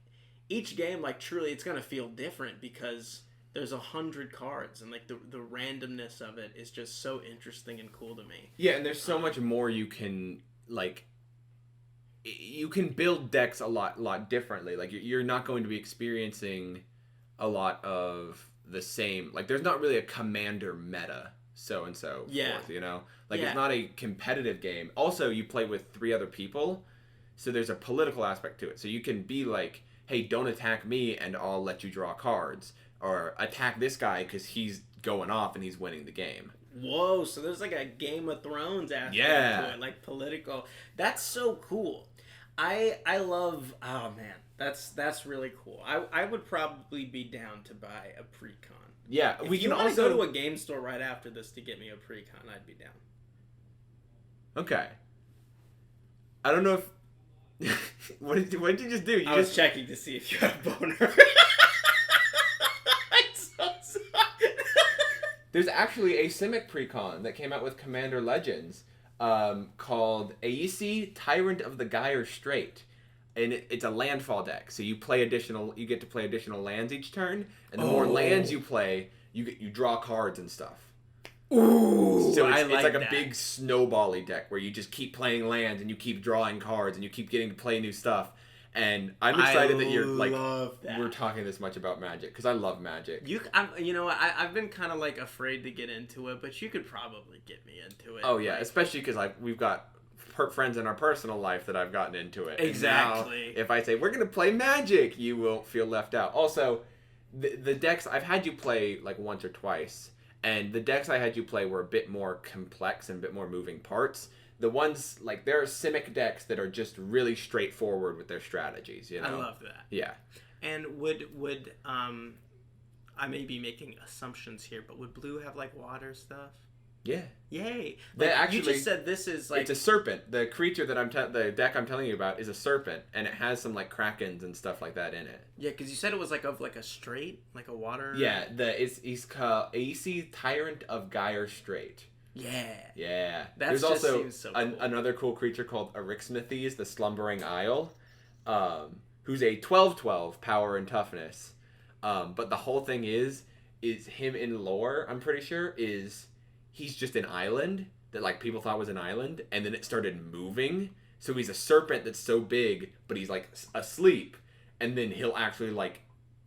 Speaker 3: each game, like truly it's gonna feel different because there's 100 cards, and like the randomness of it is just so interesting and cool to me.
Speaker 1: Yeah, and there's so much more you can build decks a lot differently. Like you're not going to be experiencing a lot of the same. Like there's not really a Commander meta, so and so forth. You know, like it's not a competitive game. Also, you play with 3 other people, so there's a political aspect to it. So you can be like, hey, don't attack me, and I'll let you draw cards. Or attack this guy because he's going off and he's winning the game.
Speaker 3: Whoa, so there's like a Game of Thrones aspect to it, like political. That's so cool. I love, oh man, that's really cool. I would probably be down to buy a precon.
Speaker 1: Yeah,
Speaker 3: if
Speaker 1: we
Speaker 3: you
Speaker 1: can
Speaker 3: want
Speaker 1: also
Speaker 3: to go to a game store right after this to get me a precon, I'd be down.
Speaker 1: Okay. I don't know if what did you just do?
Speaker 3: I was checking to see if you had a boner.
Speaker 1: There's actually a Simic precon that came out with Commander Legends called Aesi, Tyrant of the Gyre Strait. And it's a landfall deck. So you get to play additional lands each turn, and the more lands you play, you draw cards and stuff.
Speaker 3: Ooh,
Speaker 1: so it's like a big snowbally deck where you just keep playing lands and you keep drawing cards and you keep getting to play new stuff. And I'm excited that you're like we're talking this much about Magic because I love Magic.
Speaker 3: You know, I've been kind of like afraid to get into it, but you could probably get me into it.
Speaker 1: Oh yeah, especially because we've got friends in our personal life that I've gotten into it.
Speaker 3: Exactly.
Speaker 1: And now, if I say we're gonna play Magic, you won't feel left out. Also, the decks I've had you play like once or twice, and the decks I had you play were a bit more complex and a bit more moving parts. The ones, like, there are Simic decks that are just really straightforward with their strategies, you know?
Speaker 3: I love that.
Speaker 1: Yeah.
Speaker 3: And would I may be making assumptions here, but would blue have, like, water stuff?
Speaker 1: Yeah.
Speaker 3: Yay.
Speaker 1: Like,
Speaker 3: actually, you just said this is, like...
Speaker 1: It's a serpent. The creature that the deck I'm telling you about is a serpent, and it has some, like, krakens and stuff like that in it.
Speaker 3: Yeah, because you said it was, like, of, like, a strait? Like a water...
Speaker 1: Yeah, he's called Aesi, Tyrant of Gyre Strait. Yeah. There's also
Speaker 3: seems so cool.
Speaker 1: Another cool creature called Eryxnithes, the Slumbering Isle, who's a 12/12 power and toughness. But the whole thing is him in lore, I'm pretty sure, he's just an island that like people thought was an island, and then it started moving. So he's a serpent that's so big, but he's like asleep, and then he'll actually like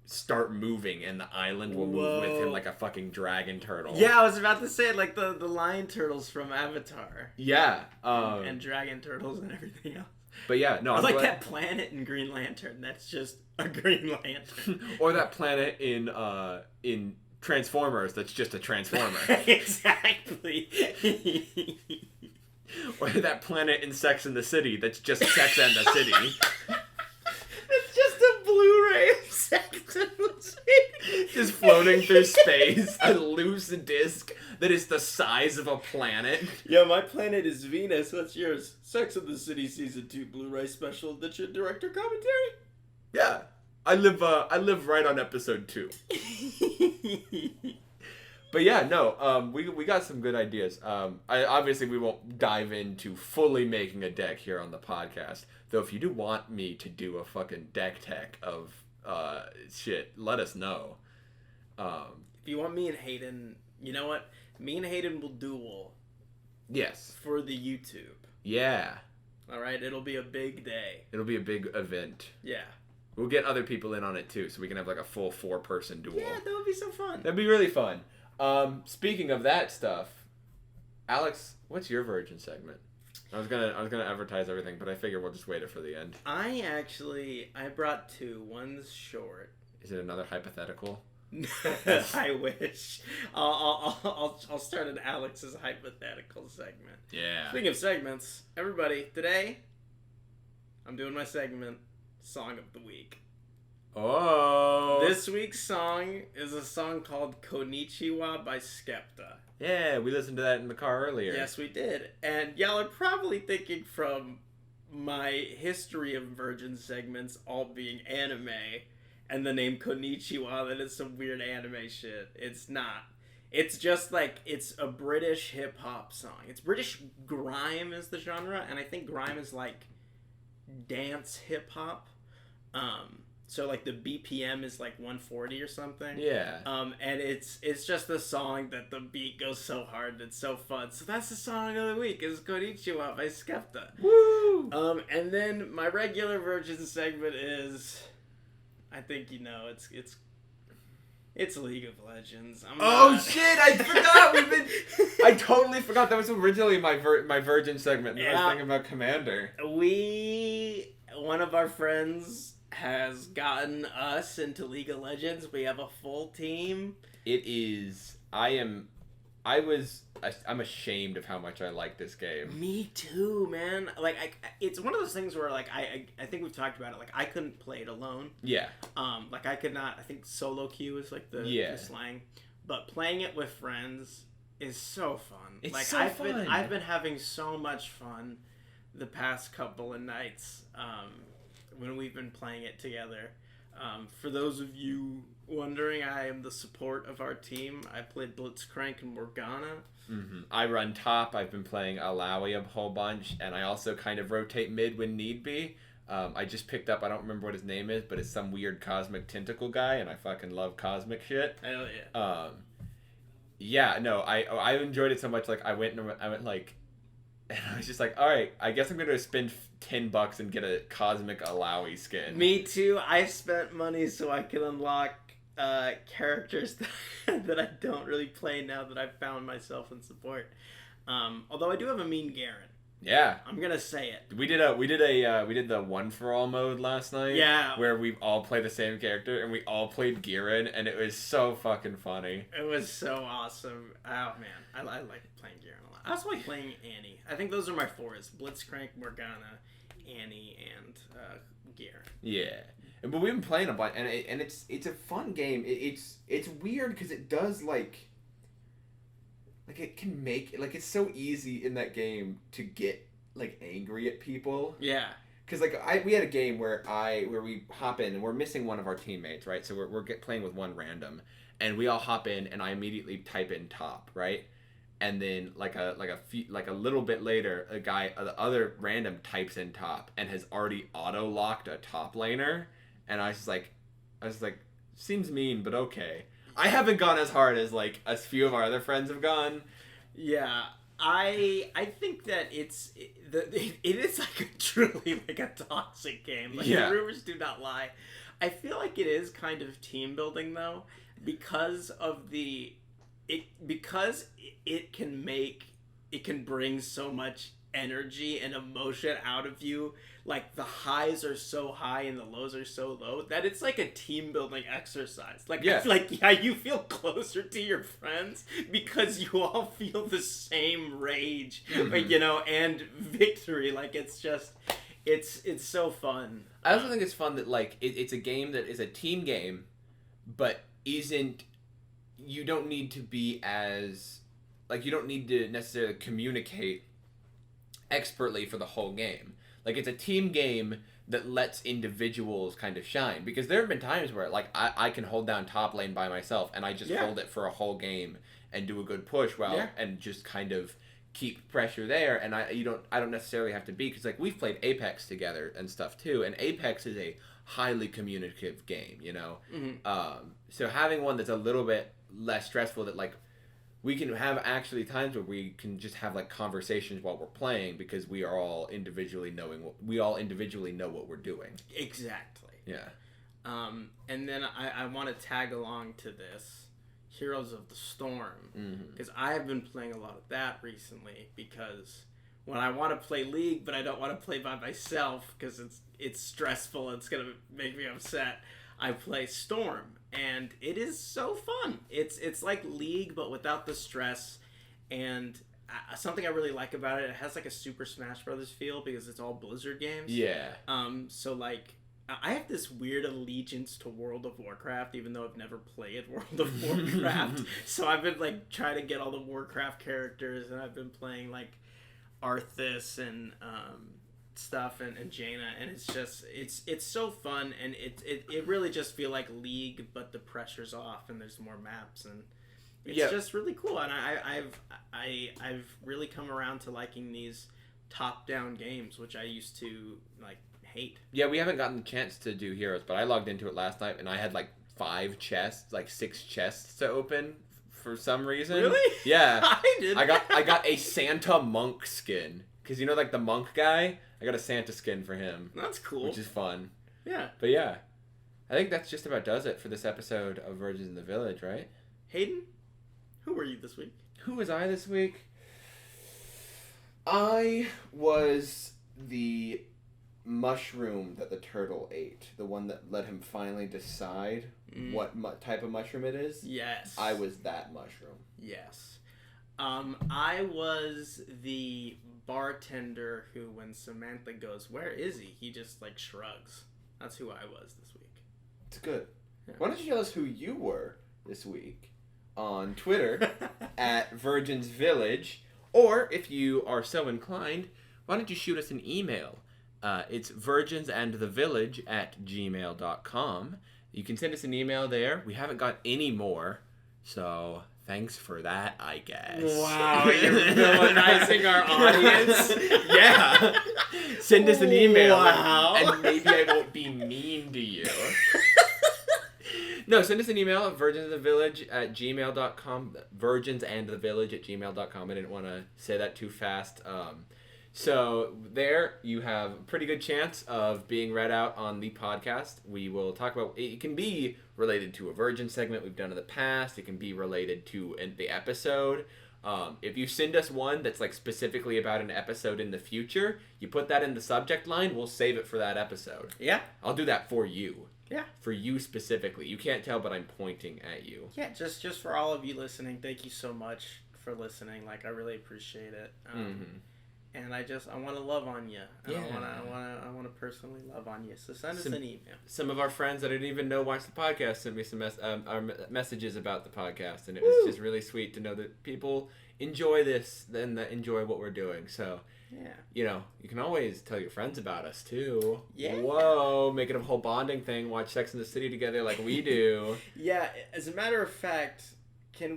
Speaker 1: start moving, and the island will move with him like a fucking dragon turtle.
Speaker 3: Yeah, I was about to say like the lion turtles from Avatar.
Speaker 1: Yeah,
Speaker 3: and dragon turtles and everything else.
Speaker 1: But yeah, no,
Speaker 3: or like that planet in Green Lantern. That's just a Green Lantern.
Speaker 1: Or that planet in Transformers. That's just a transformer.
Speaker 3: Exactly.
Speaker 1: Or that planet in Sex and the City. That's just Sex and the City.
Speaker 3: It's just a Blu-ray of Sex and the City.
Speaker 1: Just floating through space. A loose disc that is the size of a planet.
Speaker 3: Yeah, my planet is Venus. What's yours? Sex and the City Season 2 Blu-ray special edition director commentary?
Speaker 1: Yeah. I live right on episode 2. But yeah, no, we got some good ideas. Obviously we won't dive into fully making a deck here on the podcast. Though if you do want me to do a fucking deck tech of shit, let us know.
Speaker 3: If you want me and Hayden, you know what? Me and Hayden will duel.
Speaker 1: Yes.
Speaker 3: For the YouTube.
Speaker 1: Yeah.
Speaker 3: All right, it'll be a big day.
Speaker 1: It'll be a big event.
Speaker 3: Yeah.
Speaker 1: We'll get other people in on it too, so we can have like a full 4-person duel.
Speaker 3: Yeah, that would be so fun.
Speaker 1: That'd be really fun. Speaking of that stuff, Alex, what's your virgin segment? I was gonna advertise everything, but I figure we'll just wait it for the end.
Speaker 3: I brought 2. One's short.
Speaker 1: Is it another hypothetical?
Speaker 3: I wish. I'll start an Alex's hypothetical segment.
Speaker 1: Yeah.
Speaker 3: Speaking of segments, everybody, today I'm doing my segment, Song of the Week.
Speaker 1: Oh.
Speaker 3: This week's song is a song called Konnichiwa by Skepta.
Speaker 1: Yeah, we listened to that in the car earlier.
Speaker 3: Yes, we did. And y'all are probably thinking from my history of Virgin segments all being anime and the name Konnichiwa that it's some weird anime shit. It's not. It's just like, it's a British hip-hop song. It's British grime is the genre, and I think grime is like dance hip-hop. So like the BPM is like 140 or something.
Speaker 1: Yeah.
Speaker 3: And it's just the song that the beat goes so hard and it's so fun. So that's the song of the week is Konnichiwa by Skepta.
Speaker 1: Woo!
Speaker 3: And then my regular Virgin segment is, I think you know, it's League of Legends.
Speaker 1: Shit! I forgot. I totally forgot that was originally my Virgin segment. And I was thinking about Commander.
Speaker 3: One of our friends has gotten us into League of Legends. We have a full team.
Speaker 1: It is. I'm ashamed of how much I like this game.
Speaker 3: Me too, man. Like, it's one of those things where, like, I think we've talked about it. Like, I couldn't play it alone.
Speaker 1: Yeah.
Speaker 3: Like, I could not. I think solo queue is like the slang, but playing it with friends is so fun.
Speaker 1: It's
Speaker 3: like,
Speaker 1: so fun.
Speaker 3: I've been having so much fun the past couple of nights. When we've been playing it together. For those of you wondering, I am the support of our team. I played Blitzcrank and Morgana.
Speaker 1: Mm-hmm. I run top. I've been playing Alawi a whole bunch, and I also kind of rotate mid when need be. I just picked up, I don't remember what his name is, but it's some weird cosmic tentacle guy, and I fucking love cosmic shit.
Speaker 3: Hell yeah.
Speaker 1: Yeah, no, I enjoyed it so much, like, I went like, and I was just like, all right, I guess I'm going to spend $10 and get a cosmic Alawi skin.
Speaker 3: Me too. I spent money so I can unlock characters that I don't really play now that I've found myself in support. Although I do have a mean Garen.
Speaker 1: Yeah.
Speaker 3: I'm going to say it.
Speaker 1: We did the one for all mode last night.
Speaker 3: Yeah.
Speaker 1: Where we all play the same character and we all played Garen and it was so fucking funny.
Speaker 3: It was so awesome. Oh man, I like playing Garen a lot. I also like playing Annie. I think those are my 4s: Blitzcrank, Morgana, Annie, and Garen.
Speaker 1: Yeah. But we've been playing a bunch, and it's a fun game. It's weird because it does like it can make like it's so easy in that game to get like angry at people.
Speaker 3: Yeah.
Speaker 1: Because like we had a game where we hop in and we're missing one of our teammates, right? So we're playing with one random, and we all hop in and I immediately type in top, right? And then like a little bit later, the other random types in top and has already auto locked a top laner, and I was like, seems mean, but okay. I haven't gone as hard as like a few of our other friends have gone.
Speaker 3: Yeah, I think that it is like a truly like a toxic game. Like,
Speaker 1: yeah.
Speaker 3: The rumors do not lie. I feel like it is kind of team building though, because it can bring so much energy and emotion out of you. Like, the highs are so high and the lows are so low that it's like a team building exercise. Like,
Speaker 1: yeah.
Speaker 3: You feel closer to your friends because you all feel the same rage, and victory. Like, it's just, it's so fun.
Speaker 1: I also think it's fun that like it's a game that is a team game, but isn't. You don't need to be as you don't need to necessarily communicate expertly for the whole game. Like, it's a team game, that lets individuals kind of shine. Because there have been times where, like, I can hold down top lane by myself, and I just hold it for a whole game and do a good push and just kind of keep pressure there. And I don't necessarily have to be, because, like, we've played Apex together and stuff too, and Apex is a highly communicative game, you know? So having one that's a little bit less stressful, that, like, we can have actually times where we can just have, like, conversations while we're playing, because we are all individually know what we're doing.
Speaker 3: Exactly.
Speaker 1: Yeah.
Speaker 3: And then I want to tag along to this Heroes of the Storm, because I have been playing a lot of that recently, because when I want to play League but I don't want to play by myself because it's stressful, it's gonna make me upset, I play Storm, and it is so fun. It's like League but without the stress, and something I really like about it has like a Super Smash Brothers feel, because it's all Blizzard games.
Speaker 1: Yeah.
Speaker 3: So like I have this weird allegiance to World of Warcraft, even though I've never played World of Warcraft. So I've been like trying to get all the Warcraft characters, and I've been playing like Arthas and stuff and Jaina, and it's just it's so fun, and it really just feel like League, but the pressure's off and there's more maps, and it's just really cool. And I've really come around to liking these top-down games, which I used to like hate.
Speaker 1: Yeah, we haven't gotten the chance to do Heroes, but I logged into it last night and I had like 6 chests to open for some reason.
Speaker 3: Really?
Speaker 1: Yeah.
Speaker 3: I did.
Speaker 1: I got a Santa monk skin, because you know, like the monk guy, I got a Santa skin for him.
Speaker 3: That's cool.
Speaker 1: Which is fun.
Speaker 3: Yeah.
Speaker 1: But yeah, I think that's just about does it for this episode of Virgins in the Village, right?
Speaker 3: Hayden, who were you this week?
Speaker 1: Who was I this week? I was the mushroom that the turtle ate, the one that let him finally decide what type of mushroom it is.
Speaker 3: Yes.
Speaker 1: I was that mushroom.
Speaker 3: Yes. I was the bartender who, when Samantha goes, "Where is he?" he just like shrugs. That's who I was this week.
Speaker 1: It's good.
Speaker 3: Yeah.
Speaker 1: Why don't you tell us who you were this week on Twitter at Virgins Village, or if you are so inclined, why don't you shoot us an email? It's virginsandthevillage@gmail.com. You can send us an email there. We haven't got any more, so thanks for that, I guess.
Speaker 3: Wow, you're villainizing our audience.
Speaker 1: Yeah. Send us an email,
Speaker 3: Wow.
Speaker 1: and maybe I won't be mean to you. No, send us an email at virginsandthevillage@gmail.com. Virginsandthevillage@gmail.com. I didn't want to say that too fast. So there you have a pretty good chance of being read out on the podcast. We will talk about, it can be related to a Virgin segment we've done in the past. It can be related to the episode. If you send us one that's like specifically about an episode in the future, you put that in the subject line, we'll save it for that episode.
Speaker 3: Yeah.
Speaker 1: I'll do that for you.
Speaker 3: Yeah.
Speaker 1: For you specifically. You can't tell, but I'm pointing at you.
Speaker 3: Yeah, just for all of you listening, thank you so much for listening. Like, I really appreciate it. And I want to love on you.
Speaker 1: Yeah.
Speaker 3: I want to personally love on you. So send us an email.
Speaker 1: Some of our friends that I didn't even know watched the podcast sent me some messages about the podcast, and it was just really sweet to know that people enjoy this and that enjoy what we're doing. So,
Speaker 3: yeah,
Speaker 1: you know, you can always tell your friends about us too.
Speaker 3: Yeah.
Speaker 1: Whoa, make it a whole bonding thing. Watch Sex and the City together like we do.
Speaker 3: Yeah. As a matter of fact, I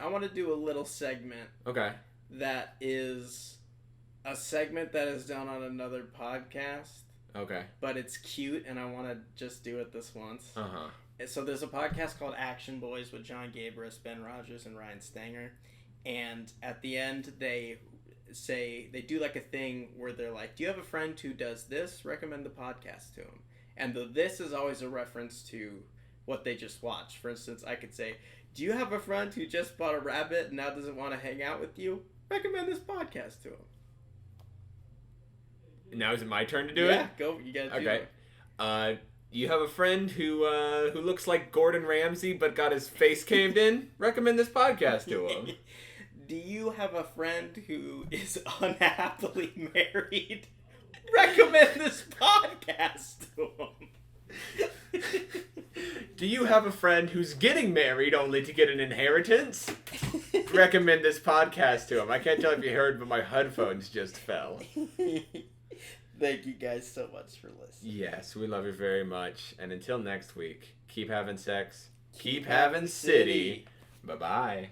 Speaker 3: want to do a little segment.
Speaker 1: Okay.
Speaker 3: That is a segment that is done on another podcast.
Speaker 1: Okay.
Speaker 3: But it's cute, and I want to just do it this once.
Speaker 1: Uh-huh.
Speaker 3: So there's a podcast called Action Boys with John Gabris, Ben Rogers, and Ryan Stanger. And at the end, they do like a thing where they're like, "Do you have a friend who does this? Recommend the podcast to him." And this is always a reference to what they just watched. For instance, I could say, "Do you have a friend who just bought a rabbit and now doesn't want to hang out with you? Recommend this podcast to him."
Speaker 1: Now is it my turn to do it?
Speaker 3: Yeah, go. You gotta do it.
Speaker 1: You have a friend who looks like Gordon Ramsay but got his face caved in? Recommend this podcast to him.
Speaker 3: Do you have a friend who is unhappily married? Recommend this podcast to him.
Speaker 1: Do you have a friend who's getting married only to get an inheritance? Recommend this podcast to him. I can't tell if you heard, but my headphones just fell.
Speaker 2: Thank you guys so much for listening.
Speaker 1: Yes, we love you very much. And until next week, keep having sex, keep having city. Bye-bye.